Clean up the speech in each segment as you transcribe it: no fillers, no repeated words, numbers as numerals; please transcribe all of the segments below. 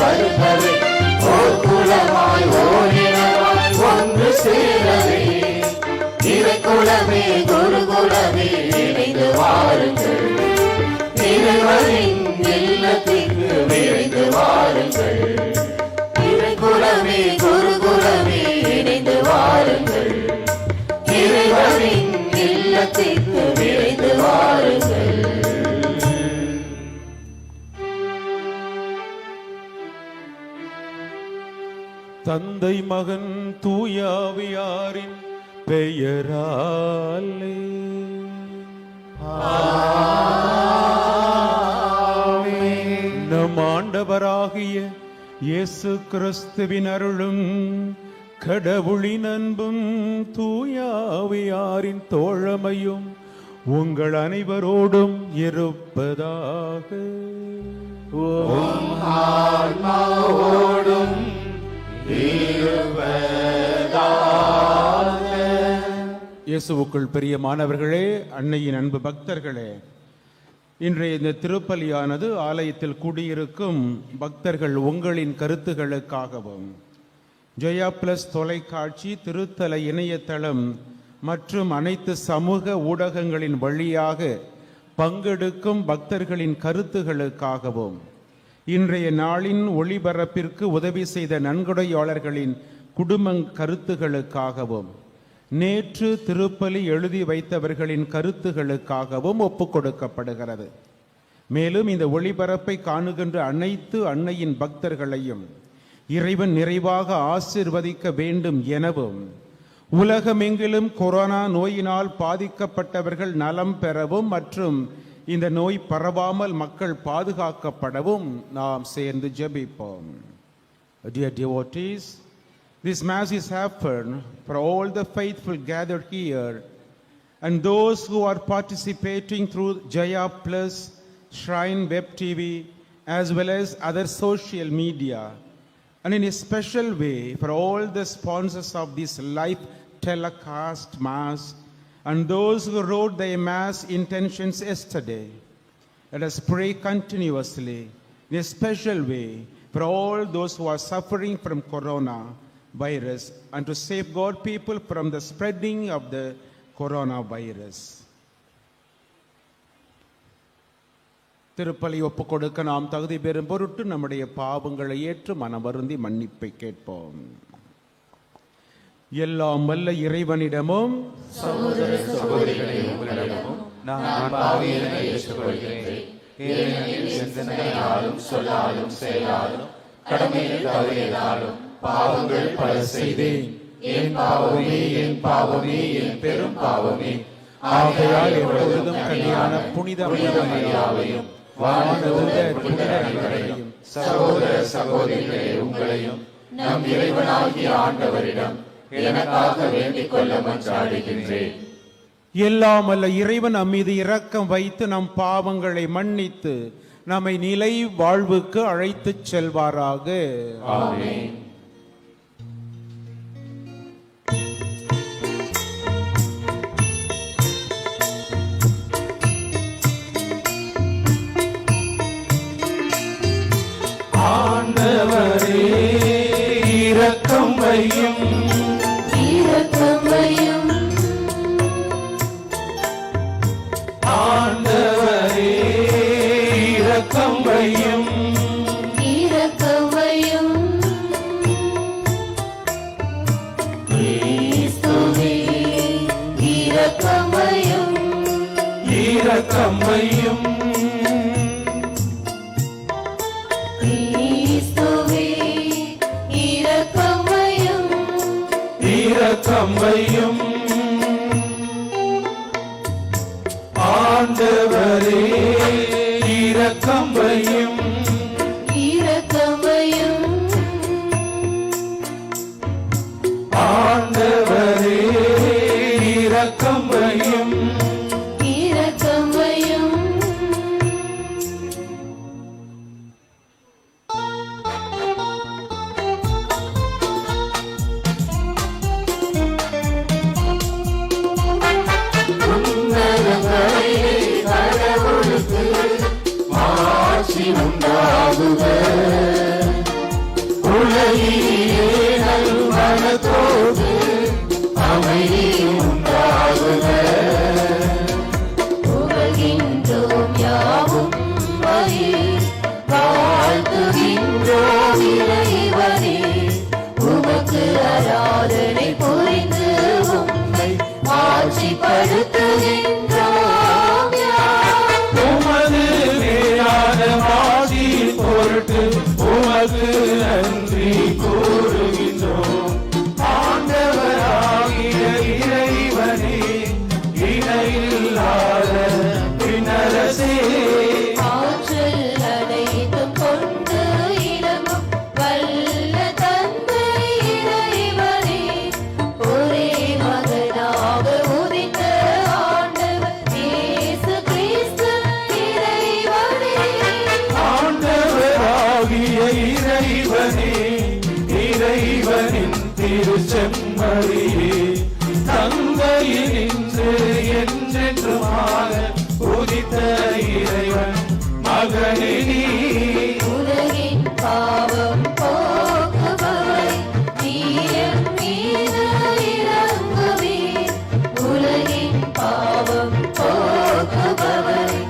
வருகவே, ஓர் குலமாய் ஓரினமாய் ஒன்று சேரவே, இறைக்குலமே குருகுலமே இணைந்து வாருங்கள், இறைவனின் இல்லத்திற்கு விரைந்து வாருங்கள், இறைக்குலமே குருகுலமே இணைந்து வாருங்கள், இறைவனின் இல்லத்திற்கு விரைந்து வாருங்கள். தந்தை மகன் தூயாவியாரின் பெயராலே நம் ஆண்டவராகிய இயேசு கிறிஸ்துவின் அருளும் கடவுளின் அன்பும் தூயாவியாரின் தோழமையும் உங்கள் அனைவரோடும் இருப்பதாக. ஆன்மாவோடும் இயேசுவுக்குள் பிரியமானவர்களே, அன்னையின் அன்பு பக்தர்களே, இன்றைய இந்த திருப்பலியானது ஆலயத்தில் கூடியிருக்கும் பக்தர்கள் உங்களின் கருத்துகளுக்காகவும் ஜெயா பிளஸ் தொலைக்காட்சி, திருத்தல இணையதளம் மற்றும் அனைத்து சமூக ஊடகங்களின் வழியாக பங்கெடுக்கும் பக்தர்களின் கருத்துகளுக்காகவும் இன்றைய நாளின் ஒளிபரப்பிற்கு உதவி செய்த நன்கொடையாளர்களின் குடும்ப கருத்துகளுக்காகவும் நேற்று திருப்பலி எழுதி வைத்தவர்களின் கருத்துகளுக்காகவும் ஒப்புக் கொடுக்கப்படுகிறது. மேலும் இந்த ஒளிபரப்பை காணுகின்ற அனைத்து அன்னையின் பக்தர்களையும் இறைவன் நிறைவாக ஆசீர்வதிக்க வேண்டும் எனவும், உலகமெங்கிலும் கொரோனா நோயினால் பாதிக்கப்பட்டவர்கள் நலம் பெறவும் மற்றும் இந்த நோய் பரவாமல் மக்கள் பாதுகாக்கப்படவும் நாம் சேர்ந்து ஜெபிப்போம். Dear devotees, this Mass is offered for all the faithful gathered here and those who are participating through Jaya Plus, Shrine Web TV, as well as other social media, and in a special way for all the sponsors of this live telecast Mass and those who wrote their Mass intentions yesterday. Let us pray continuously in a special way for all those who are suffering from coronavirus and to safeguard people from the spreading of the coronavirus. திருப்பலி ஒப்புக் கொடுக்க நாம் தகுதி பெறும் பொருட்டு நம்முடைய பாவங்களை ஏற்று மனவருந்தி மன்னிப்பை கேட்போம். எல்லாம் வல்ல இறைவனிடமும் சகோதர சகோதரிகளே, உங்களிடமும் நான் பாவியனை ஏற்றுக்கொள்கிறேன். ஏனெனில் சிந்தனையாலும் சொல்லாலும் செயலாலும் கடமையில் தவறியதாலும் பாவங்கள் பல செய்தேன். என் பாவமே, என் பாவமே, என் பெரும் பாவமே. ஆகையால் எப்பொழுதும் கல்யாண புனித மரியாவையும் வானதூதர் புனிதர் அனைவரையும் சகோதர சகோதரிகளே உங்களையும் நம் இறைவனாகிய ஆண்டவரிடம் எனக்காக வேண்டிக் கொள்ள மன்றாடுகின்றேன். எல்லாம் அல்ல இறைவன் நம் மீது இரக்கம் வைத்து நம் பாவங்களை மன்னித்து நம்மை நிலை வாழ்வுக்கு அழைத்துச் செல்வாராக. ஆமென். ஆண்டவரே இரக்கம் வையும், இரக்கம் வையும். ஆண்டவரே இரக்கம் வையும், இரக்கம் வையும். கிறிஸ்துவே இரக்கம் வையும், இரக்கம் வையும். இரக்கம் வையும். ஆண்டவரே இரக்கம் வையும், இரக்கம் வையும். ஆண்டவரே இரக்கம் வையும், இரக்கம் வையும். உண்டாகுக மாட்சிப்படுத்துகின்றோம் யாம். உமது மேலான மாட்சியின் பொருட்டு உமக்கு நன்றி கூறுகின்றோம். ஆண்டவராகிய இறைவனே, இணையில்லாத விண்ணரசே, ஆற்றல் அனைத்தும் கொண்டு இலங்கும் வல்ல தந்தை இறைவனே, ஒரே மகனாக உதித்த ஆண்டவர் இயேசு கிறிஸ்து இறைவனே. ஆண்டவராகிய இறைவனே, இறைவனின் திருச்செம்மறியே, தந்தையினின்று என்றென்றுமாக உதித்த இறைவன் மகனே நீ. உலகின் பாவம் போக்குபவரே, நீர் மீது இறங்குவீர். உலகின் பாவம் போக்குபவரே,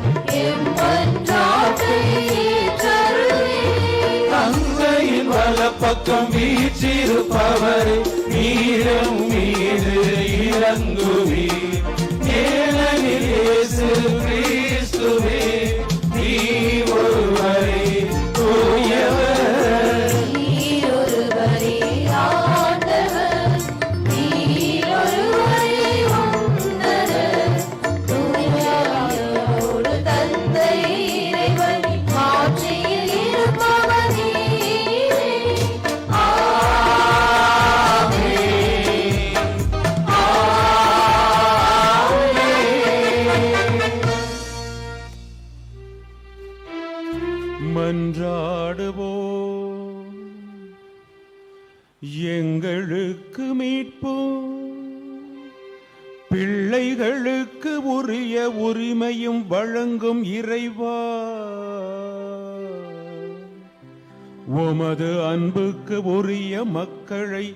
எம் மன்றாட்டை ஏற்றருளீர். தந்தையின் வலப்பக்கம் வீற்றிருப்பவரே, நீரும் மீது இறங்குவீர். ஏனெனில் இயேசு கிறிஸ்துவே, நீ ஒருவரே தூயவர். நீர் ஒருவரே ஆண்டவர், நீர் ஒருவரே உன்னதர். தூயோடு தந்தை இறைவனின் மாட்சியில் இருப்பவர் நீரே. ஆமென். மன்றாடுவோம். எங்களுக்கு மீட்போ, பிள்ளைகளுக்கு உரிய உரிமையும் வழங்கும் இறைவா, உமது அன்புக்கு உரிய மக்களை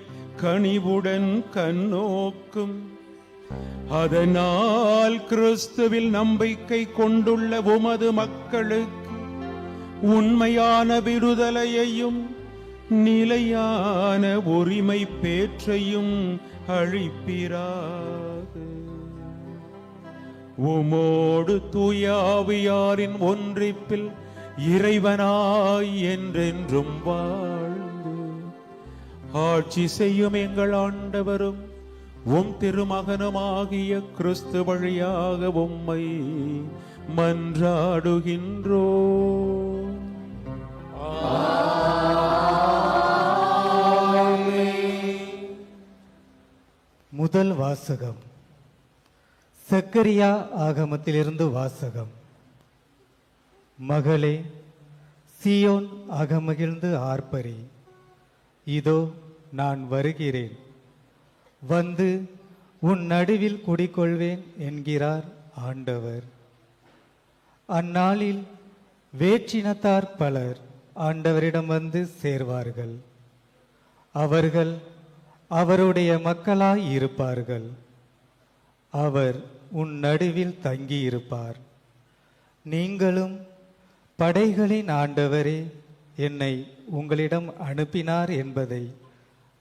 கனிவுடன் கண்ணோக்கும். அதனால் கிறிஸ்துவில் நம்பிக்கை கொண்டுள்ள உமது மக்களுக்கு உண்மையான விடுதலையையும் நிலையான உரிமை பேற்றையும் அளிப்பீராக. உமோடு தூயாவியாரின் ஒன்றிப்பில் இறைவனாய் என்றென்றும் வாழ்ந்து ஆட்சி செய்யும் எங்கள் ஆண்டவரும் உம் திருமகனுமாகிய கிறிஸ்து வழியாக உம்மை மன்றாடுகின்றோம். முதல் வாசகம். சக்கரியா ஆகமத்திலிருந்து வாசகம். மகளே, சீயோன் அகமகிழ்ந்து ஆர்ப்பரி, இதோ நான் வருகிறேன், வந்து உன் நடுவில் குடிகொள்வேன் என்கிறார் ஆண்டவர். அந்நாளில் வேற்றினத்தார் பலர் ஆண்டவரிடம் வந்து சேர்வார்கள். அவர்கள் அவருடைய மக்களாய் இருப்பார்கள். அவர் உன் நடுவில் தங்கியிருப்பார். நீங்களும் படைகளின் ஆண்டவரே என்னை உங்களிடம் அனுப்பினார் என்பதை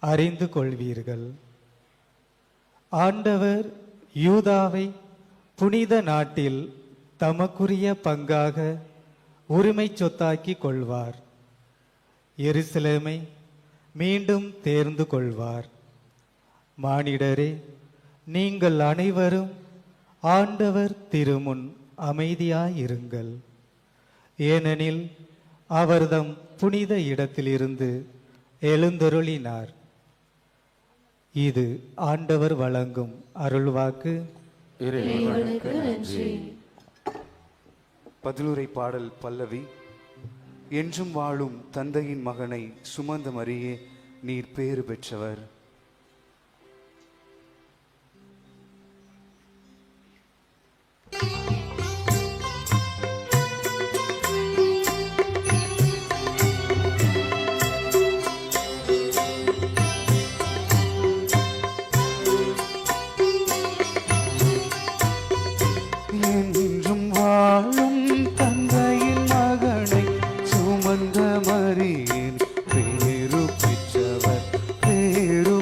அறிந்து கொள்வீர்கள். ஆண்டவர் யூதாவை புனித நாட்டில் தமக்குரிய பங்காக உரிமை சொத்தாக்கி கொள்வார். எருசலேமை மீண்டும் தேர்ந்து கொள்வார். மானிடரே, நீங்கள் அனைவரும் ஆண்டவர் திருமுன் அமைதியாயிருங்கள். ஏனெனில் அவர்தம் புனித இடத்திலிருந்து எழுந்தருளினார். இது ஆண்டவர் வழங்கும் அருள்வாக்கு. இறைவனுக்கு நன்றி. பதிலுரை பாடல் பல்லவி. என்றும் வாழும் தந்தையின் மகனை சுமந்த மரியே, நீர் பேறு பெற்றவர். என்றும் வாழும் தந்தையின் மகனை சுமந்த மரியே, பேரு பெற்றவர், பேரு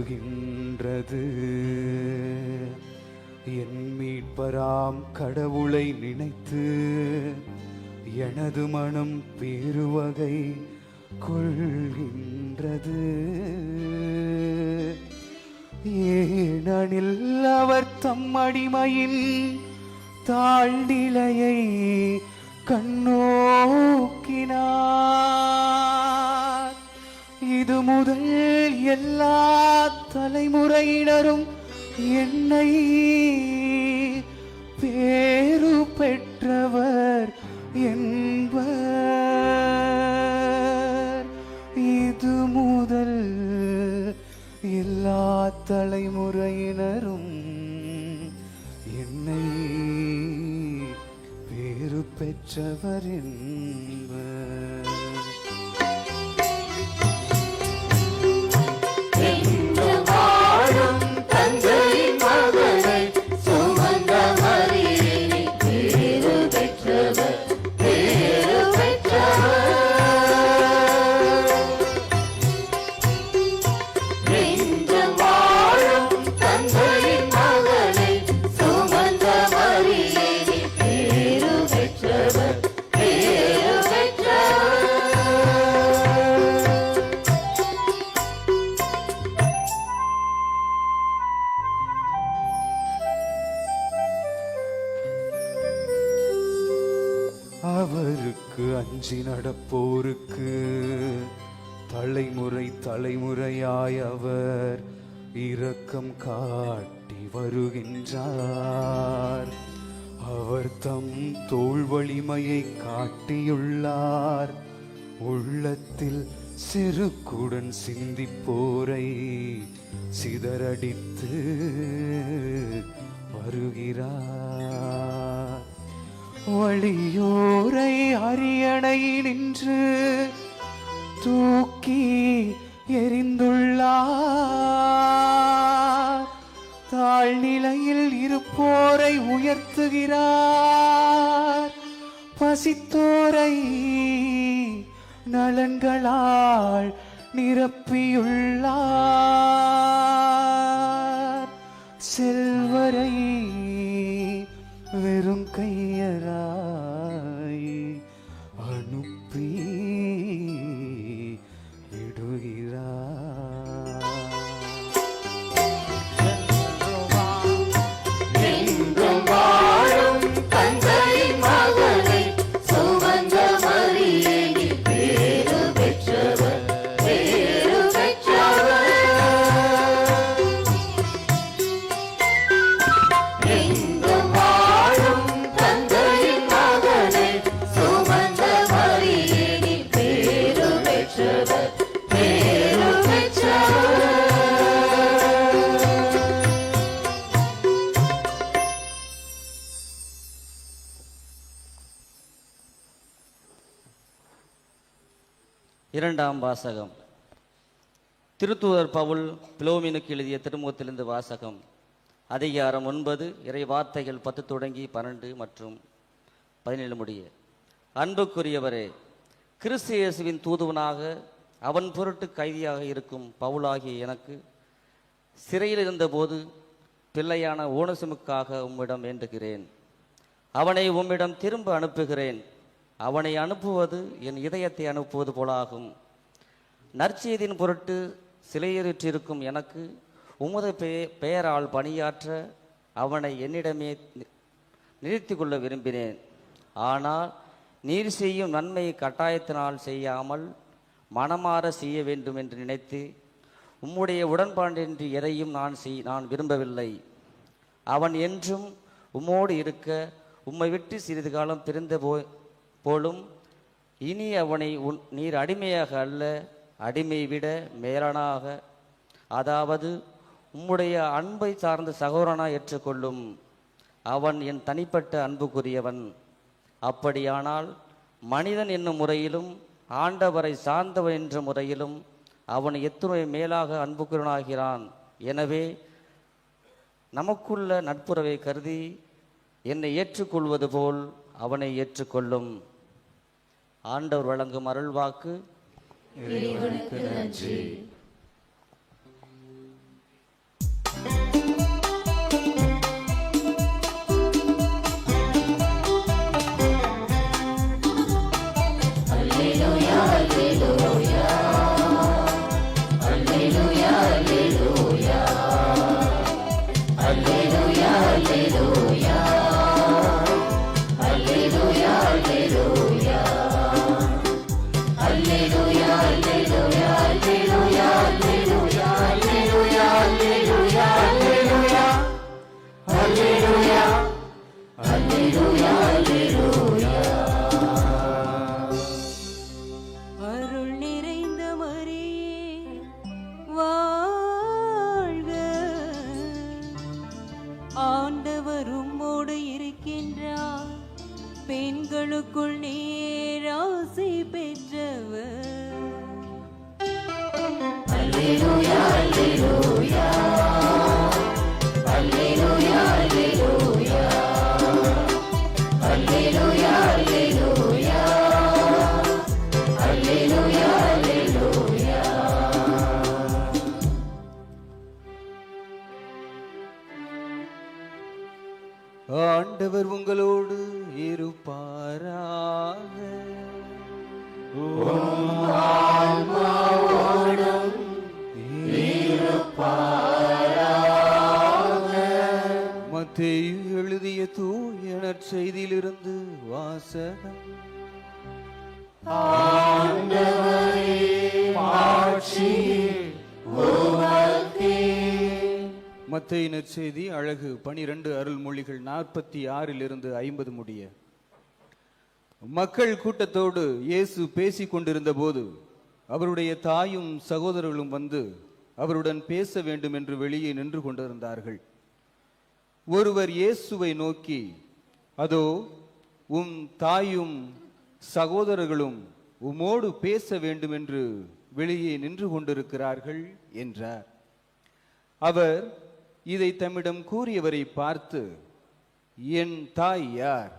வருகின்றது. என் மீட்பராம் கடவுளை நினைத்து எனது மனம் பேருவகை கொள்கின்றது. ஏனெனில் அவர் தம் அடிமையின் தாழ்நிலையை கண்ணோக்கினார். இது முதல் எல்லா தலைமுறையினரும் என்னை பேரு பெற்றவர் என்பர். இது முதல் எல்லா தலைமுறையினரும் என்னை பேரு பெற்றவர் என்பர். என்று வாழும் தந்தையின் மகனை சுமந்த மரியே நீ பேறு பெற்றவர், பேறு பெற்றவர். என்று வாழும் தந்தையின் மகனை சுமந்த மரியே நீ பேறு பெற்றவர், பேறு பெற்றவர். அவருக்கு அஞ்சி நடப்போருக்கு தலைமுறை தலைமுறையாய் அவர் இரக்கம் காட்டி வருகின்றார். அவர் தம் தோள் வலிமையை காட்டியுள்ளார். உள்ளத்தில் செருக்குடன் சிந்திப்போரை சிதறடித்து வருகிறார். வழியோரை அரியணை நின்று தூக்கி எறிந்துள்ளார். தாழ்நிலையில் இருப்போரை உயர்த்துகிறார். பசித்தோரை நலன்களால் நிரப்பியுள்ளார். செல்வரை வெறும் கையராய் அனுப்பி விடுகிறார். என்றும் வாழும் தந்தையின் மகனை சுமந்த மரியே நீ பேறு பெற்றவர், பேறு பெற்றவர். என்றும் வாழும் தந்தையின் மகனை சுமந்த மரியே நீ பேறு பெற்றவர், பேறு பெற்றவர். இரண்டாம் வாசகம். திருத்தூதர் பவுல் பிலோமினுக்கு எழுதிய திருமுகத்திலிருந்து வாசகம். அதிகாரம் 9, இறை வார்த்தைகள் 10 தொடங்கி 12 மற்றும் 17 முடிய. அன்புக்குரியவரே, கிறிஸ்து இயேசுவின் தூதுவனாக அவன் பொருட்டு கைதியாக இருக்கும் பவுலாகிய எனக்கு சிறையில் இருந்தபோது பிள்ளையான ஓனசிமுக்காக உம்மிடம் வேண்டுகிறேன். அவனை உம்மிடம் திரும்ப அனுப்புகிறேன். அவனை அனுப்புவது என் இதயத்தை அனுப்புவது போலாகும். நற்செய்தியின் பொருட்டு சிலையேறிற்றிருக்கும் எனக்கு உமது பெயரால் பணியாற்ற அவனை என்னிடமே நிறுத்தி கொள்ள விரும்பினேன். ஆனால் நீர் செய்யும் நன்மையை கட்டாயத்தினால் செய்யாமல் மனமாற செய்ய வேண்டும் என்று நினைத்து உம்முடைய உடன்பாடின்றி எதையும் நான் விரும்பவில்லை. அவன் என்றும் உம்மோடு இருக்க உம்மை விட்டு சிறிது காலம் பிரிந்த போலும் இனி அவனை நீர் அடிமையாக அல்ல, அடிமை விட மேலானாக, அதாவது உம்முடைய அன்பை சார்ந்த சகோதரனாய் ஏற்றுக்கொள்ளும். அவன் என் தனிப்பட்ட அன்புக்குரியவன். அப்படியானால் மனிதன் என்னும் முறையிலும் ஆண்டவரை சார்ந்தவன் என்ற முறையிலும் அவன் எத்துணை மேலாக அன்புக்குரியவனாகிறான். எனவே நமக்குள்ள நட்புறவை கருதி என்னை ஏற்றுக்கொள்வது போல் அவனை ஏற்றுக்கொள்ளும். ஆண்டவர் வழங்கும் அருள்வாக்கு. இறைவனுக்கு நன்றி. ஆண்டவர் உங்களோடு இருப்பாராக. மத்தேயு எழுதிய தூய நற்செய்தியிலிருந்து வாசகம். மத்தேயு நற்செய்தி அழகு 12 அருள்மொழிகள் 46 50 முடிய. மக்கள் கூட்டத்தோடு இயேசு பேசிக் கொண்டிருந்த போது அவருடைய தாயும் சகோதரர்களும் வந்து அவருடன் பேச வேண்டும் என்று வெளியே நின்று கொண்டிருந்தார்கள். ஒருவர் இயேசுவை நோக்கி, அதோ உம் தாயும் சகோதரர்களும் உம்மோடு பேச வேண்டும் என்று வெளியே நின்று கொண்டிருக்கிறார்கள் என்றார். அவர் இதை தம்மிடம் கூறியவரை பார்த்து, என் தாய் யார்,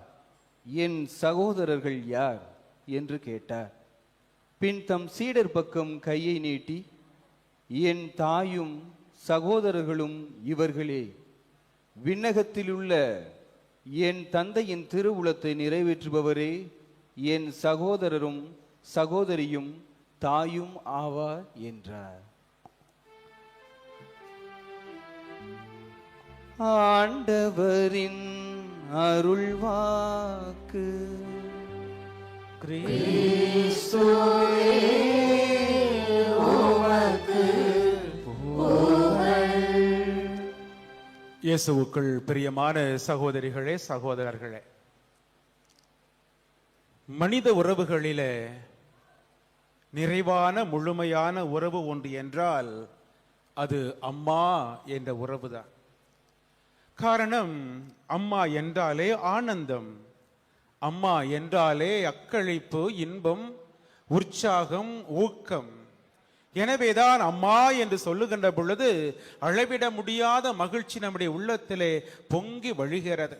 என் சகோதரர்கள் யார் என்று கேட்டார். பின் தம் சீடர் பக்கம் கையை நீட்டி, என் தாயும் சகோதரர்களும் இவர்களே, விண்ணகத்திலுள்ள என் தந்தையின் திருவுளத்தை நிறைவேற்றுபவரே என் சகோதரரும் சகோதரியும் தாயும் ஆவார் என்றார். ஆண்டவரின் அருள்வாக்கு. இயேசுவுக்குள் பிரியமான சகோதரிகளே, சகோதரர்களே, மனித உறவுகளிலே நிறைவான முழுமையான உறவு ஒன்று என்றால் அது அம்மா என்ற உறவுதான். காரணம், அம்மா என்றாலே ஆனந்தம், அம்மா என்றாலே அக்களிப்பு, இன்பம், உற்சாகம், ஊக்கம். எனவேதான் அம்மா என்று சொல்லுகின்ற பொழுது அளவிட முடியாத மகிழ்ச்சி நம்முடைய உள்ளத்திலே பொங்கி வழிகிறது.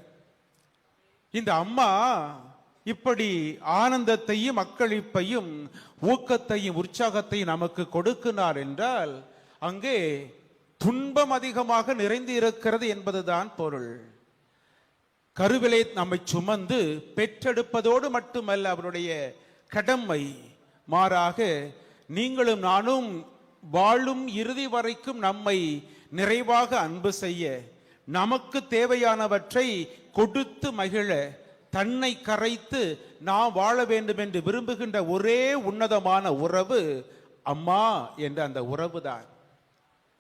இந்த அம்மா இப்படி ஆனந்தத்தையும் அக்களிப்பையும் ஊக்கத்தையும் உற்சாகத்தையும் நமக்கு கொடுக்கிறார் என்றால் அங்கே துன்பம் அதிகமாக நிறைந்து இருக்கிறது என்பதுதான் பொருள். கருவிலே நம்மை சுமந்து பெற்றெடுப்பதோடு மட்டுமல்ல அவருடைய கடமை, மாறாக நீங்களும் நானும் வாழும் இறுதி வரைக்கும் நம்மை நிறைவாக அன்பு செய்ய, நமக்கு தேவையானவற்றை கொடுத்து மகிழ, தன்னை கரைத்து நாம் வாழ வேண்டும் என்று விரும்புகின்ற ஒரே உன்னதமான உறவு அம்மா என்ற அந்த உறவுதான்.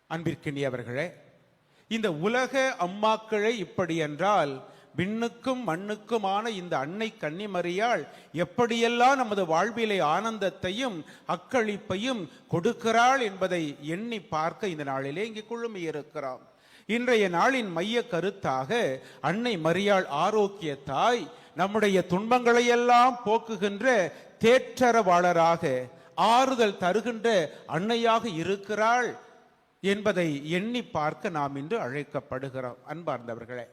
அன்பிற்கினியவர்களே, இந்த உலக அம்மாக்களே இப்படி என்றால் விண்ணுக்கும் மண்ணுக்குமான இந்த அன்னை கன்னிமரியாள் எப்படியெல்லாம் நமது வாழ்விலே ஆனந்தத்தையும் அக்களிப்பையும் கொடுக்கிறாள் என்பதை எண்ணி பார்க்க இந்த நாளிலே இங்கே குழுமி இருக்கிறோம். இன்றைய நாளின் மைய கருத்தாக அன்னை மரியாள் ஆரோக்கிய தாய் நம்முடைய துன்பங்களை எல்லாம் போக்குகின்ற தேற்றரவாளராக, ஆறுதல் தருகின்ற அன்னையாக இருக்கிறாள் என்பதை எண்ணி பார்க்க நாம் இன்று அழைக்கப்படுகிறோம். அன்பார்ந்தவர்களே,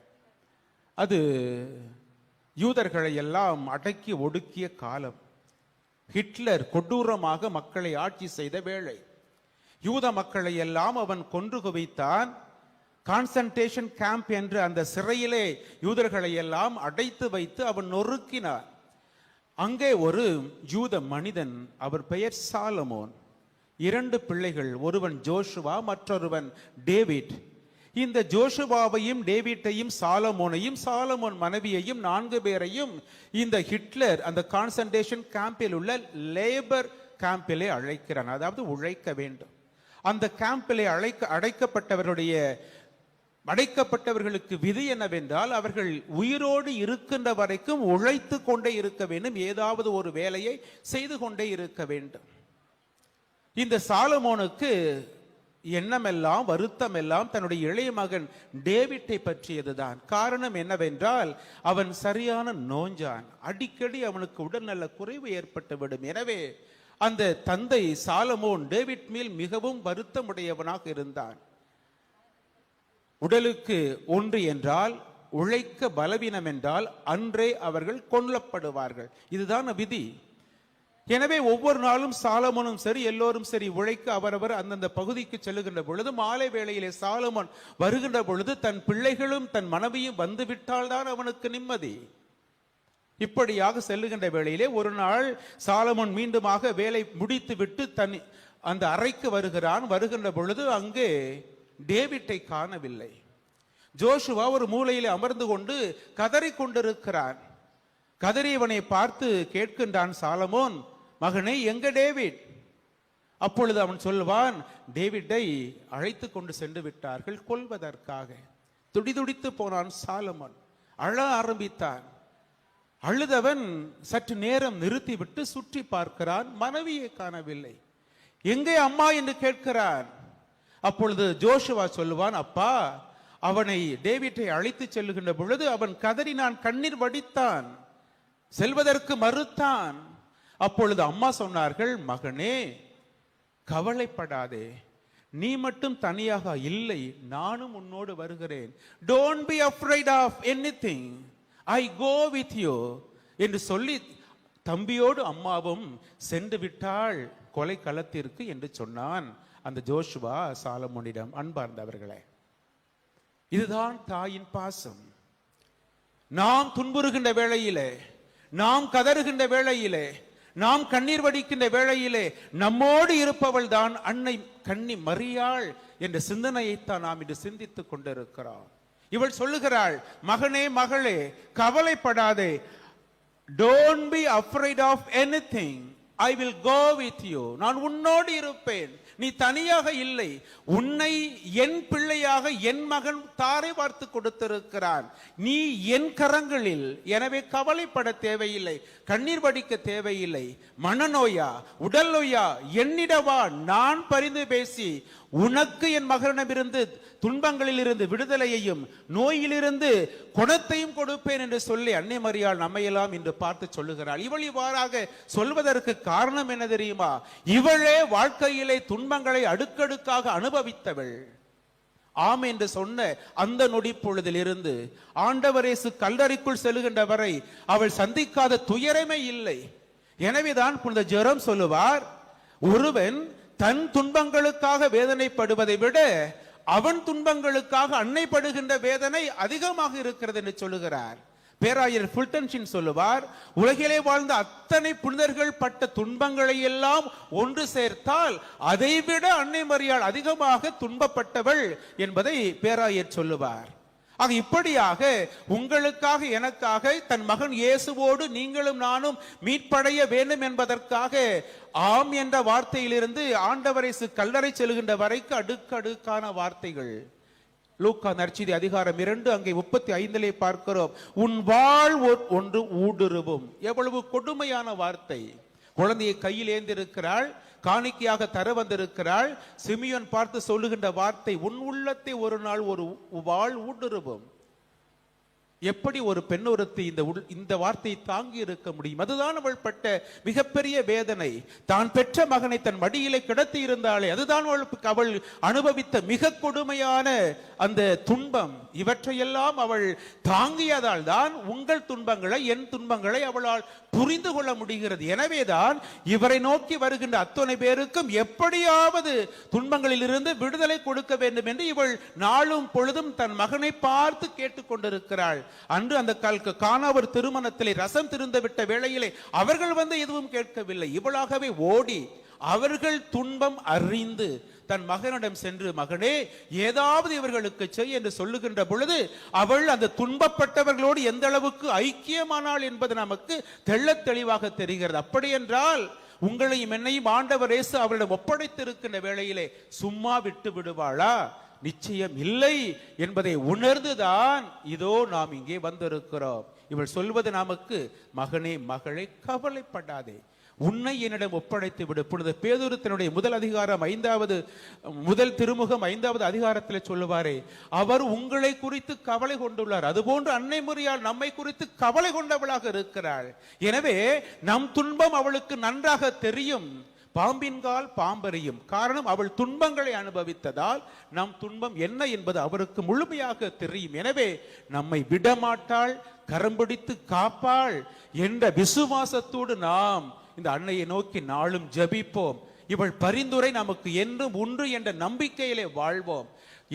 அது யூதர்களை எல்லாம் அடக்கி ஒடுக்கிய காலம். ஹிட்லர் கொடூரமாக மக்களை ஆட்சி செய்த வேளை. யூத மக்களை எல்லாம் அவன் கொன்று குவித்தான். கான்சன்ட்ரேஷன் கேம்ப் என்று அந்த சிறையிலே யூதர்களை எல்லாம் அடைத்து வைத்து அவன் நொறுக்கினார். அங்கே ஒரு யூத மனிதன், அவர் பெயர் சாலமோன். 2 பிள்ளைகள், ஒருவன் ஜோஷுவா, மற்றொருவன் டேவிட். இந்த ஜோஷுவாவையும் டேவிட்டையும் சாலமோனையும் சாலமோன் மனைவியையும் 4 பேரையும் இந்த ஹிட்லர் அந்த கான்சன்ட்ரேஷன் கேம்பில் உள்ள லேபர் கேம்பிலே அழைக்கிறான். அதாவது உழைக்க வேண்டும். அந்த கேம்பிலே அடைக்கப்பட்டவர்களுக்கு விதி என்னவென்றால் அவர்கள் உயிரோடு இருக்கின்ற வரைக்கும் உழைத்து கொண்டே இருக்க வேண்டும், ஏதாவது ஒரு வேலையை செய்து கொண்டே இருக்க வேண்டும். இந்த சாலமோனுக்கு எண்ணமெல்லாம் வருத்தமெல்லாம் தன்னுடைய இளைய மகன் டேவிட்டை பற்றியதுதான். காரணம் என்னவென்றால் அவன் சரியான நோஞ்சான். அடிக்கடி அவனுக்கு உடல்நல குறைவு ஏற்பட்டுவிடும். எனவே அந்த தந்தை சாலமோன் டேவிட் மேல் மிகவும் வருத்தமுடையவனாக இருந்தான். உடலுக்கு ஒன்று என்றால், உழைக்க பலவீனம் என்றால் அன்றே அவர்கள் கொல்லப்படுவார்கள். இதுதான் விதி. எனவே ஒவ்வொரு நாளும் சாலமோனும் சரி, எல்லோரும் சரி, உழைக்க அவரவர் அந்தந்த பகுதிக்கு செல்லுகின்ற பொழுது, மாலை வேளையிலே சாலமோன் வருகின்ற பொழுது தன் பிள்ளைகளும் தன் மனைவியும் வந்துவிட்டால் தான் அவனுக்கு நிம்மதி. இப்படியாக செல்லுகின்ற வேளையிலே ஒரு நாள் சாலமோன் மீண்டுமாக வேலை முடித்து விட்டு தன் அந்த அறைக்கு வருகிறான். வருகின்ற பொழுது அங்கே டேவிட்டை காணவில்லை. ஜோஷுவா ஒரு மூலையிலே அமர்ந்து கொண்டு கதறிக் கொண்டிருக்கிறான். கதறியவனை பார்த்து கேட்கின்றான் சாலமோன், மகனே, எங்க டேவிட்? அப்பொழுது அவன் சொல்வான், டேவிட்டை அழைத்து கொண்டு சென்று விட்டார்கள் கொல்வதற்காக. துடிதுடித்து போனான் சாலமோன். அழ ஆரம்பித்தான். அழுதவன் சற்று நேரம் நிறுத்திவிட்டு சுற்றி பார்க்கிறான். மனைவியை காணவில்லை. எங்கே அம்மா என்று கேட்கிறான். அப்பொழுது ஜோஷுவா சொல்லுவான், அப்பா, அவனை டேவிட்டை அழைத்து செல்லுகின்ற பொழுது அவன் கதறினான், கண்ணீர் வடித்தான், செல்வதற்கு மறுத்தான். அப்பொழுது அம்மா சொன்னார்கள், மகனே, கவலைப்படாதே, நீ மட்டும் தனியாக இல்லை, நானும் உன்னோடு வருகிறேன். Don't be afraid of anything, I go with you என்று சொல்லி தம்பியோடு அம்மாவும் சென்று விட்டாள் கொலை களத்திற்கு என்று சொன்னான் அந்த ஜோஷுவா சாலமோனிடம். அன்பார்ந்தவர்களே, இதுதான் தாயின் பாசம். நாம் துன்புறுகின்ற வேளையிலே, நாம் கதறுகின்ற வேளையிலே, நாம் கண்ணீர் வடிக்கின்ற வேளையிலே நம்மோடு இருப்பவள் தான் அன்னை கன்னி மரியாள் என்ற சிந்தனையைத்தான் நாம் இன்று சிந்தித்துக் கொண்டிருக்கிறோம். இவள் சொல்லுகிறாள், மகனே, மகளே, கவலைப்படாதே, don't be afraid of anything, I will go with you. நான் உன்னோடு இருப்பேன், நீ தனியாக இல்லை. உன்னை என் பிள்ளையாக என் மகன் தாரை பார்த்து கொடுத்திருக்கிறான். நீ என் கரங்களில். எனவே கவலைப்பட தேவையில்லை, கண்ணீர் வடிக்க தேவையில்லை. மனநோயா, உடல் நோயா, என்னிடவா, நான் பரிந்து பேசி உனக்கு என் மகனிடமிருந்து துன்பங்களில் இருந்து விடுதலையையும் நோயிலிருந்து குணத்தையும் கொடுப்பேன் என்று சொல்லி அன்னை மரியாள் நம்மையெல்லாம் இன்று பார்த்து சொல்லுகிறாள். இவள் இவ்வாறாக சொல்வதற்கு காரணம் என்ன தெரியுமா? இவளே வாழ்க்கையிலே துன்பங்களை அடுக்கடுக்காக அனுபவித்தவள். ஆம் என்று சொன்ன அந்த நொடி பொழுதிலிருந்து ஆண்டவர் இயேசு கல்லறைக்குள் செல்லுகின்ற வரை அவள் சந்திக்காத துயரமே இல்லை. எனவேதான் புனித ஜெரோம் சொல்லுவார், ஒருவன் தன் துன்பங்களுக்காக வேதனைப்படுவதை விட அவன் துன்பங்களுக்காக அன்னைப்படுகின்ற வேதனை அதிகமாக இருக்கிறது என்று சொல்லுகிறார். பேராயர் ஃபுல்டன்ஷின் சொல்லுவார், உலகிலே வாழ்ந்த அத்தனை புனிதர்கள் பட்ட துன்பங்களை எல்லாம் ஒன்று சேர்த்தால் அதைவிட அன்னை மரியாள் அதிகமாக துன்பப்பட்டவள் என்பதை பேராயர் சொல்லுவார். ஆக இப்படியாக உங்களுக்காக எனக்காக தன் மகன் இயேசுவோடு நீங்களும் நானும் மீட்படைய வேண்டும் என்பதற்காக ஆம் என்ற வார்த்தையிலிருந்து ஆண்டவர் இயேசு கல்லறை செல்கின்ற வரைக்கு அடுக்கடுக்கான வார்த்தைகள். லூக்கா நற்செய்தி அதிகாரம் 2 அங்கே 35 பார்க்கிறோம், உன் வாழ் ஒன்று ஊடுருவும். எவ்வளவு கொடுமையான வார்த்தை. குழந்தையை கையில் ஏந்திருக்கிறாள், காணிக்கையாக தர வந்திருக்கிறாள். சிமியோன் பார்த்து சொல்லுகின்ற வார்த்தை, உன் உள்ளத்தை ஒரு நாள் ஒரு வாழ் ஊடுருவும். எப்படி ஒரு பெண் ஒருத்தி இந்த வார்த்தையை தாங்கி இருக்க முடியும்? அதுதான் அவள் பட்ட மிகப்பெரிய வேதனை. தான் பெற்ற மகனை தன் மடியிலே கிடத்தி இருந்தாலே அதுதான் அவள் அனுபவித்த மிக கொடுமையான அந்த துன்பம். இவற்றையெல்லாம் அவள் தாங்கியதால் தான் உங்கள் துன்பங்களை, என் துன்பங்களை அவளால் புரிந்து கொள்ள முடிகிறது. எனவேதான் இவரை நோக்கி வருகின்ற அத்தனை பேருக்கும் எப்படியாவது துன்பங்களில் இருந்து விடுதலை கொடுக்க வேண்டும் என்று இவள் நாளும் பொழுதும் தன் மகனை பார்த்து கேட்டுக்கொண்டிருக்கிறாள். அன்று அந்த கானாவர் திருமணத்திலே ரசம் திருந்து விட்ட வேளையிலே அவர்கள் வந்து எதுவும் கேட்கவில்லை. இவளாகவே ஓடி அவர்கள் துன்பம் அறிந்து தன் மகனிடம் சென்று, மகனே, ஏதாவது இவர்களுக்கு செய் என்று சொல்லுகின்ற பொழுது அவள் அந்த துன்பப்பட்டவர்களோடு எந்த அளவுக்கு ஐக்கியமானாள் என்பது நமக்கு தெள்ளத் தெளிவாக தெரிகிறது. அப்படி என்றால் உங்களையும் என்னையும் ஆண்டவர் இயேசு அவரிடம் ஒப்படைத்திருக்கின்ற வேளையிலே சும்மா விட்டு விடுவாளா? நிச்சயம் இல்லை என்பதை உணர்ந்துதான் இதோ நாம் இங்கே வந்திருக்கிறோம். இவள் சொல்வது நமக்கு, மகனே, மகளே, கவலைப்படாதே, உன்னை என்னிடம் ஒப்படைத்து விடு. புனித பேதுரு தன்னுடைய முதல் அதிகாரம் முதல் திருமுகம் 5வது அதிகாரத்தில் சொல்லுவாரே, அவர் உங்களை குறித்து கவலை கொண்டுள்ளார். அதுபோன்று அன்னை மரியாள் நம்மை குறித்து கவலை கொண்டவளாக இருக்கிறாள். எனவே நம் துன்பம் அவளுக்கு நன்றாக தெரியும். பாம்பின்கால் பாம்பறியும். காரணம், அவள் துன்பங்களை அனுபவித்ததால் நம் துன்பம் என்ன என்பது அவருக்கு முழுமையாக தெரியும். எனவே நம்மை விடமாட்டாள், கரம் பிடித்து காப்பாள் என்ற விசுவாசத்தோடு நாம் இந்த அன்னையை நோக்கி நாளும் ஜெபிப்போம். இவள் பரிந்துரை நமக்கு என்றும் உண்டு என்ற நம்பிக்கையிலே வாழ்வோம்.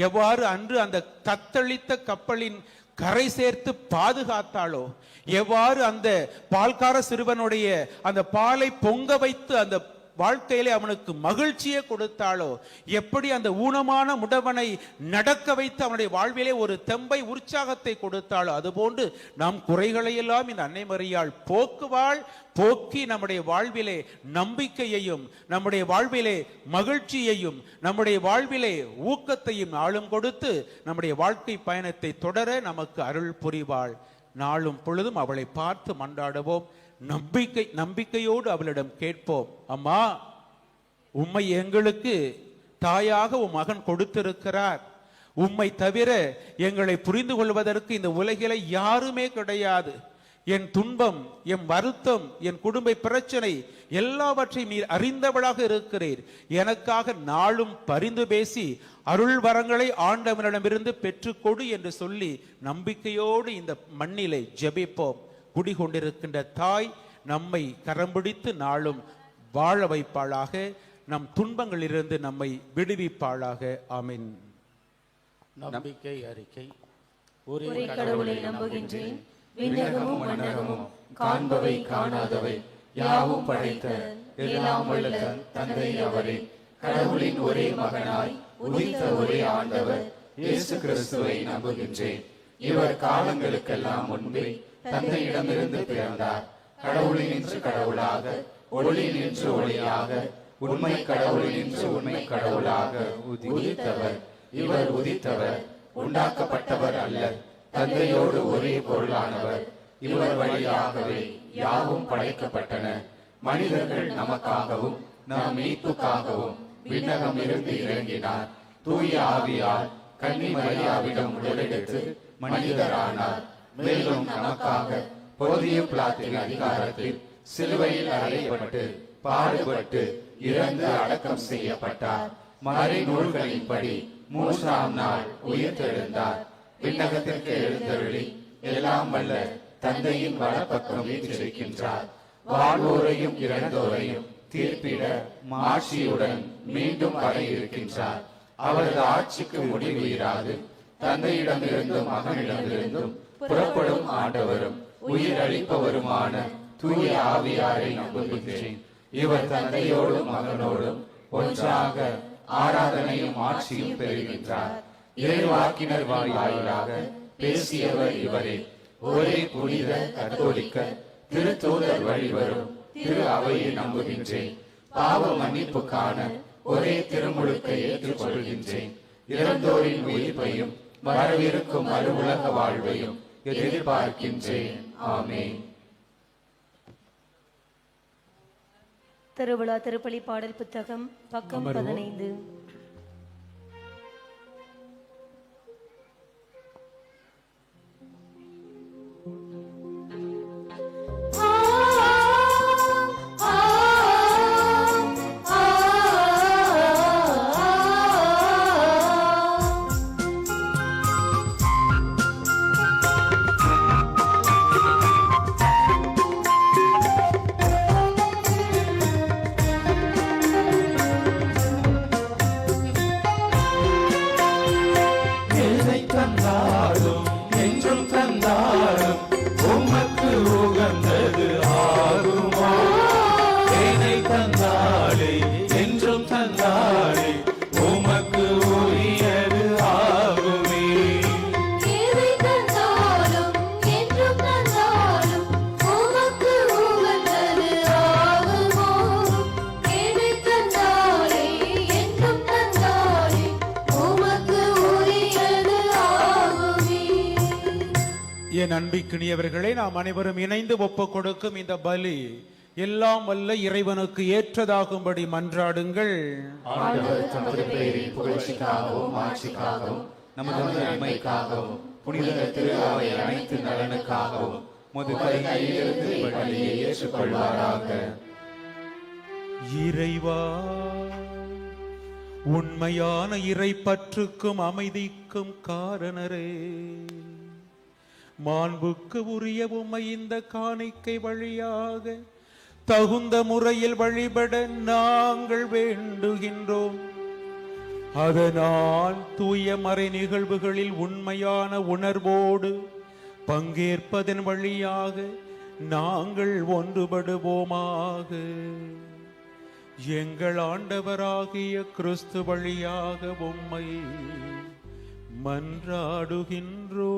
எவ்வாறு அன்று அந்த தத்தளித்த கப்பலின் கரை சேர்த்து பாதுகாத்தாளோ, எவ்வாறு அந்த பால்கார சிறுவனுடைய அந்த பாலை பொங்க வைத்து அந்த வாழ்க்கையிலே அவனுக்கு மகிழ்ச்சியை கொடுத்தாளோ, எப்படி அந்த ஊனமான முடவனை நடக்க வைத்து அவனுடைய வாழ்விலே ஒரு தெம்பை உற்சாகத்தை கொடுத்தாளோ, அதுபோன்று நம் குறைகளை எல்லாம் இந்த அன்னை மரியாள் போக்குவாள். போக்கி நம்முடைய வாழ்விலே நம்பிக்கையையும், நம்முடைய வாழ்விலே மகிழ்ச்சியையும், நம்முடைய வாழ்விலே ஊக்கத்தையும் நாளும் கொடுத்து நம்முடைய வாழ்க்கை பயணத்தை தொடர நமக்கு அருள் புரிவாள். நாளும் பொழுதும் அவளை பார்த்து மன்றாடுவோம். நம்பிக்கையோடு அவளிடம் கேட்போம். அம்மா, உம்மை எங்களுக்கு தாயாக உம் மகன் கொடுத்திருக்கிறார். உம்மை தவிர எங்களை புரிந்து கொள்வதற்கு இந்த உலகிலே யாருமே கிடையாது. என் துன்பம், என் வருத்தம், என் குடும்ப பிரச்சனை எல்லாவற்றையும் நீர் அறிந்தவளாக இருக்கிறீர். எனக்காக நாளும் பரிந்து பேசி அருள் வரங்களை ஆண்டவனிடமிருந்து பெற்றுக்கொடு என்று சொல்லி நம்பிக்கையோடு இந்த மண்ணிலே ஜெபிப்போம். குடிகொண்டிருக்கின்ற தாய் நம்மை கரம் பிடித்து நாளும் வாழ வைப்பாளாக. நம் துன்பங்களிலிருந்து நம்மை விடுவிப்பாளாக. ஆமென். நம்பிக்கை அறிக்கை. ஒரே கடவுளை நம்புகின்றேன். விண்ணகமும் மண்ணகமும் காண்பவை காணாதவை யாவும் படைத்த எல்லாம் வல்ல தந்தை அவரே, கடவுளின் ஒரே மகனாய் உதித்த ஒரே ஆண்டவர் இயேசு கிறிஸ்துவை நம்புகின்றேன். இவர் காலங்களுக்கெல்லாம் முன்பே தந்தையிடமிருந்து பிறந்தார். கடவுளினின்று கடவுளாக, ஒளியினின்று ஒளியாக, உண்மை கடவுளினின்று உண்மை கடவுளாக உதித்தவர். இவர் உதித்தவர், உண்டாக்கப்பட்டவர் அல்ல, தந்தையோடு ஒரே பொருளானவர். இவர் வழியாகவே யாவும் படைக்கப்பட்டன. மனிதர்கள் நமக்காகவும் நம் மீட்புக்காகவும் விண்ணகம் இருந்து இறங்கினார். தூய ஆவியால் கன்னி மரியாவிடம் உடலெடுத்து மனிதரானார். மேலும் நமக்காக பொதிய பிலாத்தின் அதிகாரத்தில் சிலுவையில் அறையப்பட்டு பாடுபட்டு இறந்து அடக்கம் செய்யப்பட்டார். மறை நூல்களின்படி 3ஆம் நாள் உயிர்த்தெழுந்தார். விண்ணகத்திற்கு எழுந்தருளி எல்லாம் வல்ல தந்தையின் வலப்பக்கம் வீற்றிருக்கின்றார். வாழ்வோரையும் இறந்தோரையும் தீர்ப்பிட மாட்சியுடன் மீண்டும் வர இருக்கின்றார். அவரது ஆட்சிக்கு முடிவு இராது. தந்தையிடமிருந்தும் மகனிடமிருந்தும் புறப்படும் ஆண்டவரும் உயிர் அளிப்பவருமான தூய ஆவியாரை நம்புகின்றேன். இவர் தந்தையோடும் மகனோடும் ஒன்றாக ஆராதனையும் ஆட்சியும் பெறுகின்றார். இறைவாக்கினர் வாயிலாக பேசியவர் இவரே. ஒரே புனித கத்தோலிக்க திருத்தூதர் வழிவரும் திரு அவையை நம்புகின்றேன். பாவ மன்னிப்புக்கான ஒரே திருமுழுக்கை ஏற்றுக்கொள்கின்றேன். இறந்தோரின் உயிர்ப்பையும் வரவிருக்கும் மறுவுலக வாழ்வையும் எதிர்பார்க்கின்றேன். ஆமென். திருவிழா திருப்பலி பாடல் புத்தகம் பக்கம் 15. என் அன்பிற்கினியவர்களே, நாம் அனைவரும் இணைந்து ஒப்பு கொடுக்கும் இந்த பலி எல்லாம் வல்ல இறைவனுக்கு ஏற்றதாகும்படி மன்றாடுங்கள். ஆண்டவர் தமது பெயரின் புகழ்ச்சிக்காகவும் ஆட்சிக்காகவும் நமது நன்மைக்காகவும் புனித திரு அவை அனைத்து நலனுக்காகவும் முது கையிலிருந்து பலியை ஏற்றுக்கொள்வாராக. இறைவா, உண்மையான இறைப்பற்றுக்கும் அமைதிக்கும் காரணரே, மாண்புக்கு உரிய உம்மை இந்த காணிக்கை வழியாக தகுந்த முறையில் வழிபட நாங்கள் வேண்டுகின்றோம். அதனால் தூய மறை நிகழ்வுகளில் உண்மையான உணர்வோடு பங்கேற்பதன் வழியாக நாங்கள் ஒன்றுபடுவோமாக. எங்கள் ஆண்டவராகிய கிறிஸ்து வழியாக உம்மை மன்றாடுகின்றோ.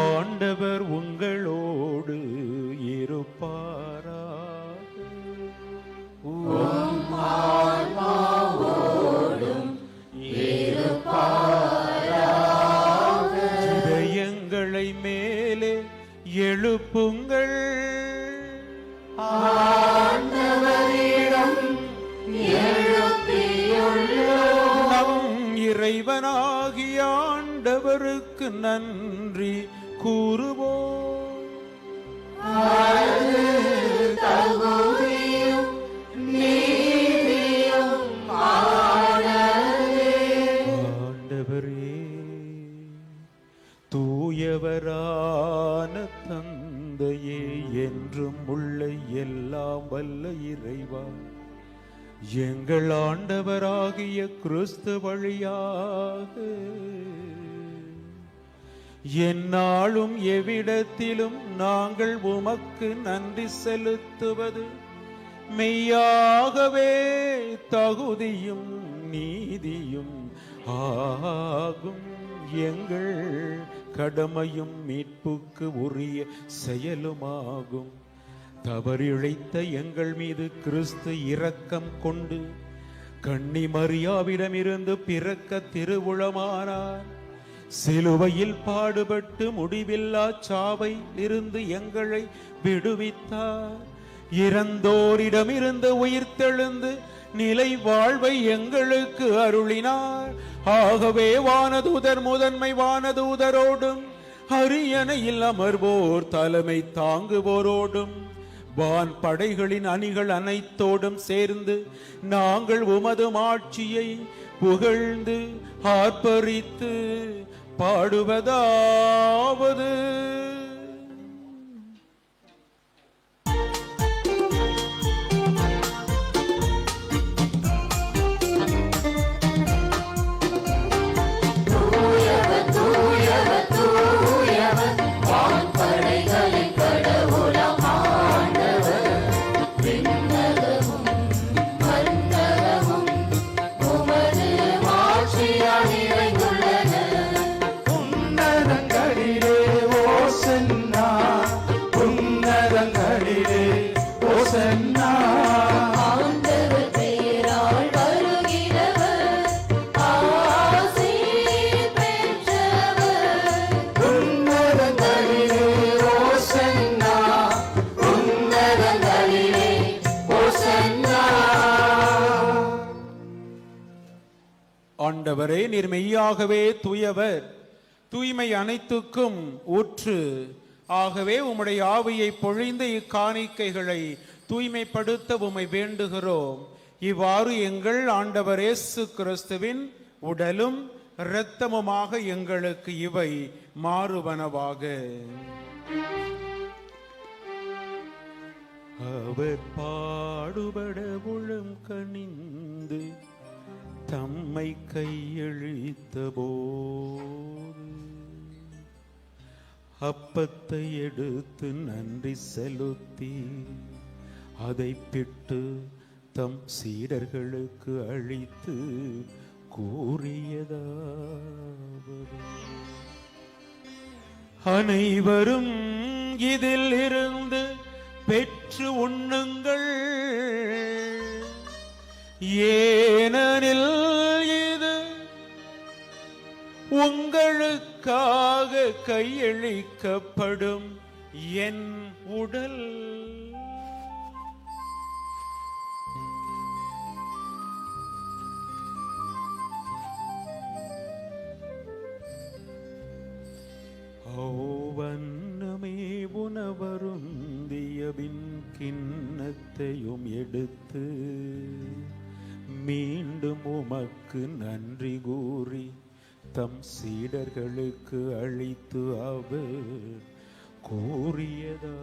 ஆண்டவர் உங்களோடு இருப்பாராக. இதயங்களை மேலே எழுப்புங்கள். நம் இறைவனாகிய ஆண்டவருக்கு நன்றி கூறுவோம். ஆண்டவரே, தூயவரான தந்தையே, என்றும் உள்ள எல்லாம் வல்ல இறைவா, எங்கள் ஆண்டவராகிய கிறிஸ்து வழியாக எந்நாளும் எவ்விடத்திலும் நாங்கள் உமக்கு நன்றி செலுத்துவது மெய்யாகவே தகுதியும் நீதியும் ஆகும். எங்கள் கடமையும் மீட்புக்கு உரிய செயலுமாகும். தவறிழைத்த எங்கள் மீது கிறிஸ்து இரக்கம் கொண்டு கன்னி மரியாவிடமிருந்து பிறக்க திருவுளமானார். சிலுவையில் பாடுபட்டு முடிவில்லா சாவை இருந்து எங்களை விடுவித்தார். இறந்தோரிடமிருந்து உயிர்த்தெழுந்து நிலை வாழ்வை எங்களுக்கு அருளினார். ஆகவே வானதூதர் முதன்மை வானதூதரோடும் அரியணையில் அமர்வோர் தலைமை தாங்குவோரோடும் வான் படைகளின் அணிகள் அனைத்தோடும் சேர்ந்து நாங்கள் உமது ஆட்சியை புகழ்ந்து ஆர்ப்பரித்து பாடுவதாவது: ஆண்டவரே, நீர் மெய்யாகவே தூயவர், தூய்மை அனைத்துக்கும் ஊற்று. ஆகவே உம்முடைய ஆவியை பொழிந்து இக்காணிக்கைகளை தூய்மைப்படுத்த உம்மை வேண்டுகிறோம். இவ்வாறு எங்கள் ஆண்டவர் இயேசு கிறிஸ்துவின் உடலும் இரத்தமுமாக எங்களுக்கு இவை மாறுவனவாக. அவர் பாடுபட உளம் கனிந்து தம்மை கையளித்த போது அப்பத்தை எடுத்து நன்றி செலுத்தி அதை பிட்டு தம் சீடர்களுக்கு அளித்து கூறியதாவது: அனைவரும் இதில் இருந்து பெற்று உண்ணுங்கள், ஏனெனில் இது உங்களுக்காக கையளிக்கப்படும் என் உடல். வண்ணமே உணவருந்தியபின் கிண்ணத்தையும் எடுத்து மீண்டும் உமக்கு நன்றி கூறி தம் சீடர்களுக்கு அளித்து அவர் கூறியதாவது,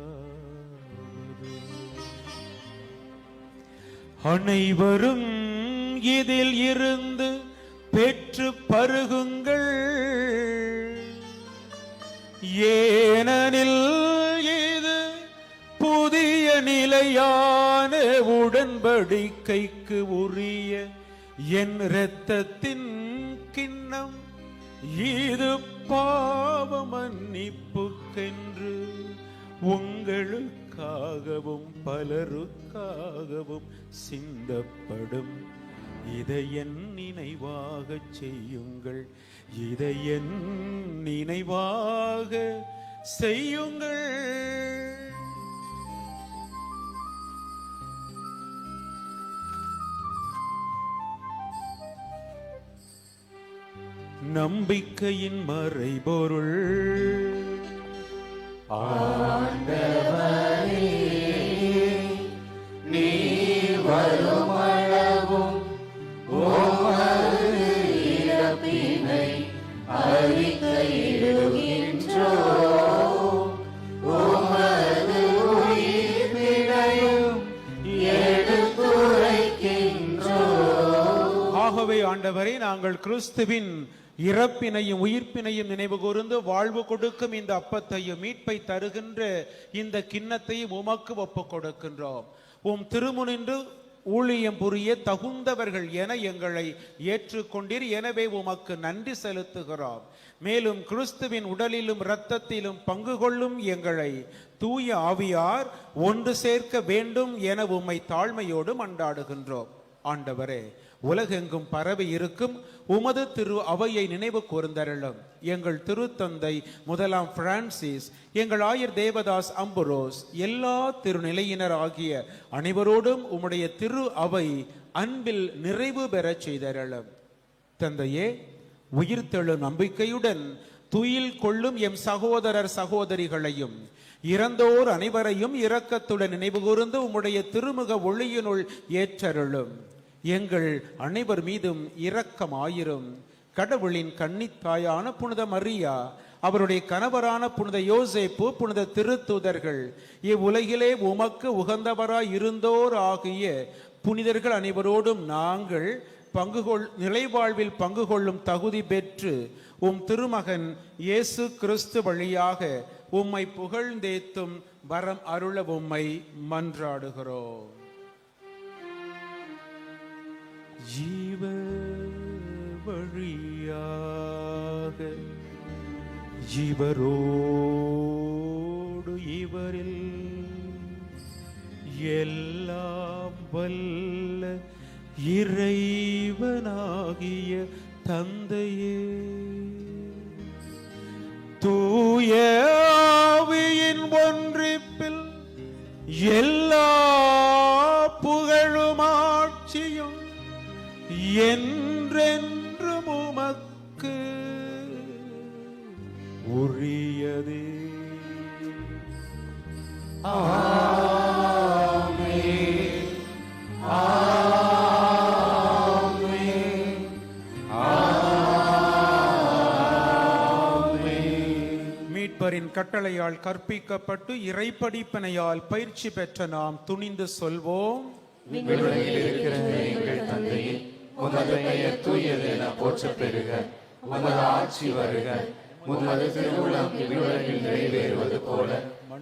அனைவரும் இதில் இருந்து பெற்று பருகுங்கள், ஏனெனில் இது புதிய நிலையான உடன்படிக்கைக்கு உரிய என் இரத்தத்தின் கிண்ணம். இது பாவ மன்னிப்புக்கென்று உங்களுக்காகவும் பலருக்காகவும் சிந்தப்படும். இதை என் நினைவாக செய்யுங்கள், இதை என் நினைவாக செய்யுங்கள். நம்பிக்கையின் மறைபொருள். ஆண்டவரே, நீர் வருமளவும் உமது இறப்பினை அறிக்கையிடுகின்றோம், உமது உயிர்ப்பினையும் எடுத்துரைக்கின்றோம். ஆகவே ஆண்டவரே, நாங்கள் கிறிஸ்துவின் இறப்பினையும் உயிர்ப்பினையும் நினைவு கூர்ந்து வாழ்வு கொடுக்கும் இந்த அப்பத்தையும் மீட்பை தருகின்ற இந்த கிண்ணத்தையும் உமக்கு ஒப்புக் கொடுக்கின்றோம். உம் திருமுனின்று ஊழியம் புரிய தகுந்தவர்கள் என எங்களை ஏற்றுக்கொண்டீர். எனவே உமக்கு நன்றி செலுத்துகிறோம். மேலும் கிறிஸ்துவின் உடலிலும் இரத்தத்திலும் பங்கு கொள்ளும் எங்களை தூய ஆவியார் ஒன்று சேர்க்க வேண்டும் என உம்மை தாழ்மையோடு மன்றாடுகின்றோம். ஆண்டவரே, உலகெங்கும் பரவி இருக்கும் உமது திரு அவையை நினைவு கூர்ந்தருளும். எங்கள் திருத்தந்தை முதலாம் பிரான்சிஸ், எங்கள் ஆயர் தேவதாஸ் அம்புரோஸ், எல்லா திருநிலையினர் ஆகிய அனைவரோடும் உம்முடைய திரு அவை அன்பில் நிறைவு பெறச் செய்தருளும். தந்தையே, உயிர்த்தெழும் நம்பிக்கையுடன் துயில் கொள்ளும் எம் சகோதரர் சகோதரிகளையும் இறந்தோர் அனைவரையும் இரக்கத்துடன் நினைவு கூர்ந்து உம்முடைய திருமுக ஒளியினுள் ஏற்றருளும். எங்கள் அனைவர் மீதும் இரக்கமாயிரும். கடவுளின் கன்னித்தாயான புனித மரியா, அவருடைய கணவரான புனித யோசேப்பு, புனித திருத்தூதர்கள், இவ்வுலகிலே உமக்கு உகந்தவராய் இருந்தோர் ஆகிய புனிதர்கள் அனைவரோடும் நாங்கள் நிலைவாழ்வில் பங்கு கொள்ளும் தகுதி பெற்று உம் திருமகன் இயேசு கிறிஸ்து வழியாக உம்மை புகழ்ந்தேத்தும் வரம் அருள உம்மை மன்றாடுகிறோம். ஜீவ வழியாக இவரோடு இவரில் எல்லாம் வல்ல இறைவனாகிய தந்தையே, தூய ஆவியின் ஒன்றிப்பில் எல்லா புகழும் ஆட்சியும் என்றென்றும் உமக்கு உரியதே. ஆமென், ஆமென், ஆமென். மீட்பரின் கட்டளையால் கற்பிக்கப்பட்டு இறைப்படிப்பனையால் பயிற்சி பெற்ற நாம் துணிந்து சொல்வோம். விண்ணுலகில் இருக்கிற எங்கள் தந்தையே, உமது பெயர் தூயது என போற்றப் பெறுக. உமது ஆட்சி வருக. உமது திருவுளம் விண்ணுலகில் நிறைவேறுவது போல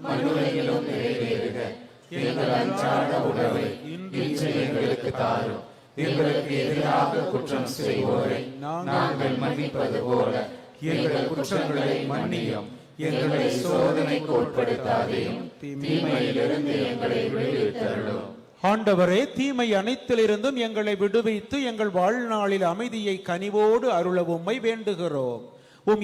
மண்ணுலகிலும் நிறைவேறுக. எங்கள் அன்றாட உணவை இன்று எங்களுக்கு தாரும். எங்களுக்கு எதிராக குற்றம் செய்வோரை நாங்கள் மன்னிப்பது போல எங்கள் குற்றங்களை மன்னியும். எங்களை சோதனைக்கு உட்படுத்தாதேயும், தீமையிலிருந்து எங்களை விடுவித்தருளும். ஆண்டவரே, தீமை அனைத்திலிருந்தும் எங்களை விடுவித்து எங்கள் வாழ்நாளில் அமைதியை கனிவோடு அருள உம்மை வேண்டுகிறோம்.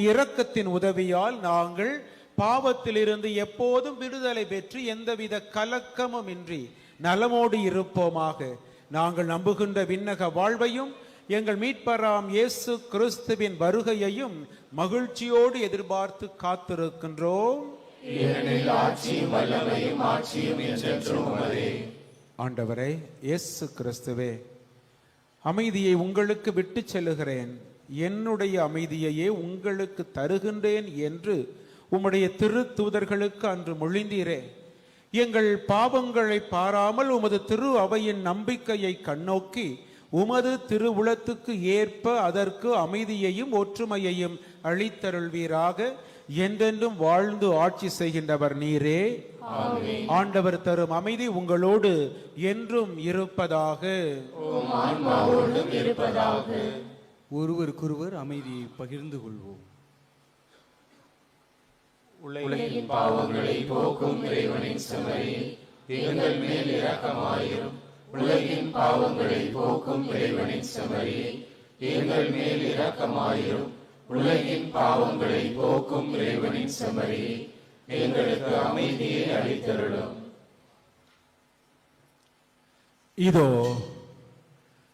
இரக்கத்தின் உதவியால் நாங்கள் பாவத்திலிருந்து எப்போதும் விடுதலை பெற்று எந்தவித கலக்கமும் இன்றி நலமோடு இருப்போமாக. நாங்கள் நம்புகின்ற விண்ணக வாழ்வையும் எங்கள் மீட்பராம் இயேசு கிறிஸ்துவின் வருகையையும் மகிழ்ச்சியோடு எதிர்பார்த்து காத்திருக்கின்றோம். ஆண்டவரே இயேசு கிறிஸ்துவே, அமைதியை உங்களுக்கு விட்டு செல்லுகிறேன், என்னுடைய அமைதியையே உங்களுக்கு தருகின்றேன் என்று உம்முடைய திரு தூதர்களுக்கு அன்று மொழிந்தீரே. எங்கள் பாவங்களை பாராமல் உமது திரு அவையின் நம்பிக்கையை கண்ணோக்கி உமது திருவுளத்துக்கு ஏற்ப அதற்கு அமைதியையும் ஒற்றுமையையும் அளித்தருள்வீராக. என்றென்றும் வாழ்ந்து ஆட்சி செய்கின்றவர் நீரே. ஆண்டவர் தரும் அமைதி உங்களோடு என்றும் இருப்பதாக. ஒருவருக்கொருவர் அமைதியை பகிர்ந்து கொள்வோம். உலகின் பாவங்களை போக்கும் இறைவனின் செம்மறியே, எங்கள் மேல் இரக்கமாயிரும். உலகின் பாவங்களை போக்கும் இறைவனின் செம்மறியே, எங்கள் மேல் இரக்கமாயிரும். உலகின் பாவங்களை போக்கும் இறைவனின் செம்மறியே, எங்களுக்கு அமைதியை அளித்தருளும். இதோ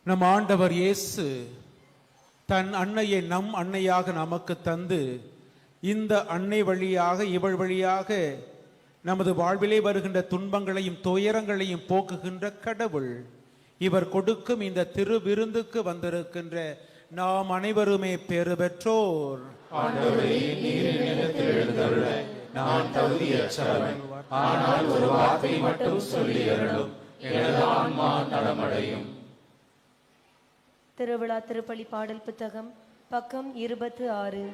நம் ஆண்டவர் இயேசு தன் அன்னையை நம் அன்னையாக நமக்கு தந்து, இந்த அன்னை வழியாக இவள் வழியாக நமது வாழ்விலே வருகின்ற துன்பங்களையும் துயரங்களையும் போக்குகின்ற கடவுள். இவர் கொடுக்கும் இந்த திரு விருந்துக்கு வந்திருக்கின்ற நாம் அனைவருமே பேறு பெற்றோர். ஆண்டவரே, நீர் என்னிடத்தில் எழுந்தருள நான் தகுதியற்றவன். ஆனால் ஒரு வார்த்தை மட்டும் சொல்லி அருளும், எனது ஆன்மா நலமடையும். திருவிழா திருப்பலி பாடல் புத்தகம் பக்கம் 26.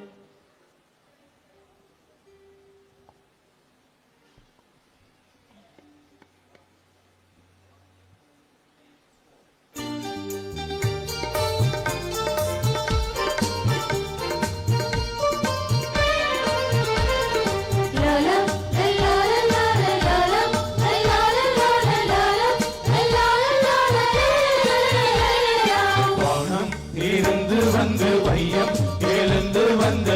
இருந்து வந்து வையம் எழுந்து வந்த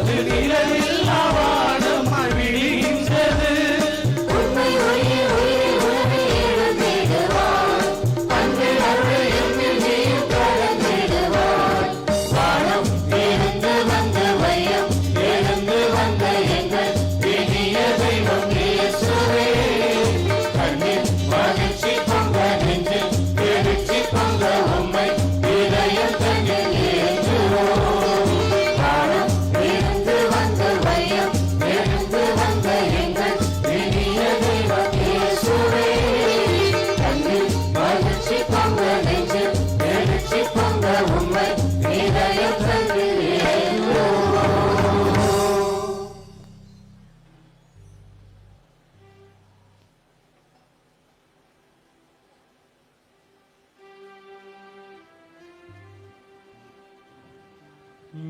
உமது நிழலில் வானம் விழிகின்றது. உண்மை ஒளியே உயிரை உலகை எழுந்திடுவார். அன்பில் அருளை எம்மில் நீயும் கலந்திடுவார். வானம் எழுந்து வந்த வையம் எழுந்து வந்த எங்கள் இனிய தெய்வம் இயேசுவே. கண்ணில் மகிழ்ச்சி பொங்க நெஞ்சில் எழுச்சி பொங்க உம்மை இதயம் தங்கில் ஏற்றுவோம். வானம் எழுந்து வந்த வையம் எழுந்து வந்த எங்கள் இனிய தெய்வம் இயேசுவே. கண்ணில் மகிழ்ச்சி பொங்க நெஞ்சில் எழுச்சி பொங்க உம்மை இதயம் தங்கில் ஏற்றுவோம்.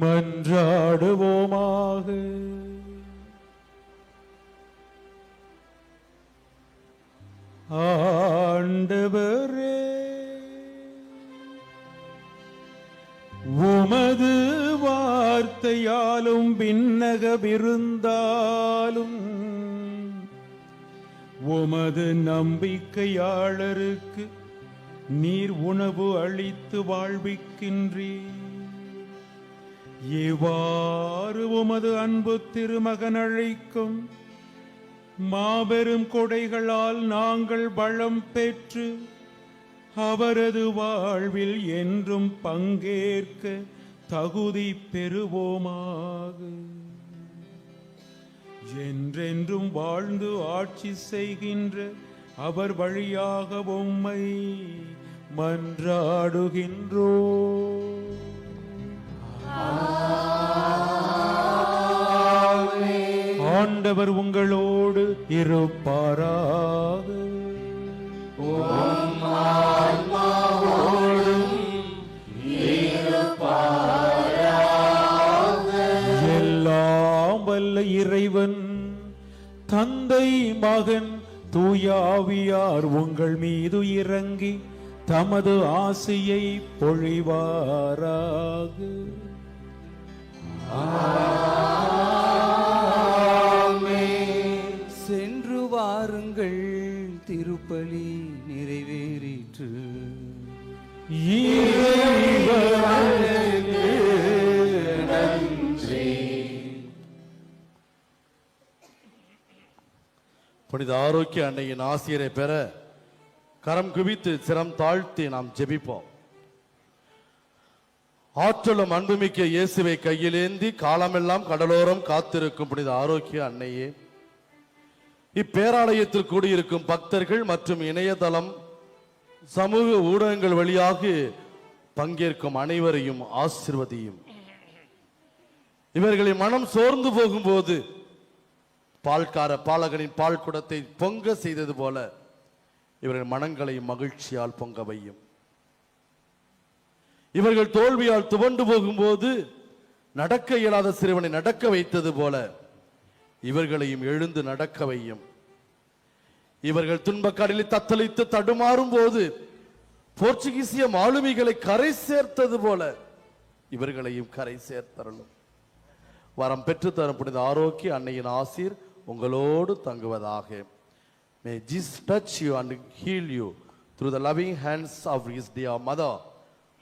மன்றாடுவோமாக. ஆண்டவரே, உமது வார்த்தையாலும் விண்ணக விருந்தாலும் உமது நம்பிக்கையாளருக்கு நீர் உணவு அளித்து வாழ்விக்கின்றீர். இவ்வாறு உமது அன்பு திருமகன் அழைக்கும் மாபெரும் கொடைகளால் நாங்கள் பலம் பெற்று அவரது வாழ்வில் என்றும் பங்கேற்க தகுதி பெறுவோமாக. என்றென்றும் வாழ்ந்து ஆட்சி செய்கின்ற அவர் வழியாக உம்மை மன்றாடுகின்றோம். ஆண்டவர் உங்களோடு இருப்பாராக. எல்லாம் வல்ல இறைவன் தந்தை மகன் தூயாவியார் உங்கள் மீது இறங்கி தமது ஆசையை பொழிவாராக. சென்று வாருங்கள், திருப்பலி நிறைவேறிற்று. இறைவனுக்கு புனித ஆரோக்கிய அன்னையின் ஆசிரியரை பெற கரம் குவித்து சிரம் தாழ்த்தி நாம் ஜெபிப்போம். ஆற்றலும் அன்புமிக்க இயேசுவை கையிலேந்தி காலமெல்லாம் கடலோரம் காத்திருக்கும் புனித ஆரோக்கிய அன்னையே, இப்பேராலயத்தில் கூடியிருக்கும் பக்தர்கள் மற்றும் இணையதளம் சமூக ஊடகங்கள் வழியாக பங்கேற்கும் அனைவரையும் ஆசிர்வதியும். இவர்களின் மனம் சோர்ந்து போகும்போது பால்கார பாலகனின் பால் குடத்தை பொங்க செய்தது போல இவர்கள் மனங்களை மகிழ்ச்சியால் பொங்க வையும். இவர்கள் தோல்வியால் துவண்டு போகும்போது நடக்க இயலாத சிறுவனை நடக்க வைத்தது போல இவர்களையும் எழுந்து நடக்க வையும். இவர்கள் துன்பக்கடலில் தத்தளித்து தடுமாறும் போது போர்ச்சுகீசிய மாலுமிகளை கரை சேர்த்தது போல இவர்களையும் கரை சேர்த்தரலும். வரம் பெற்று தரும் புனித ஆரோக்கிய அன்னையின் ஆசீர் உங்களோடு தங்குவதாக. May Jesus touch you and heal you through the loving hands of his dear mother,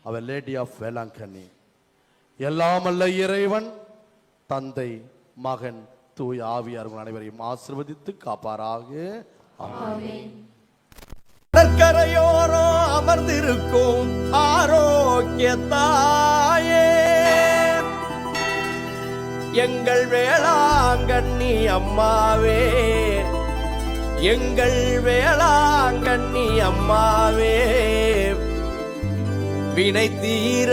Our Lady of Velankani. எல்லாமல்ல இறைவன் தந்தை மகன் தூய ஆவியார் அனைவரையும் ஆசீர்வதித்து காப்பாராக. ஆமென். கடற்கரையோரோ அமர்ந்திருக்கும் ஆரோக்கிய தாயே, எங்கள் வேளாங்கண்ணி அம்மாவே, எங்கள் வேளாங்கண்ணி அம்மாவே, வினை தீர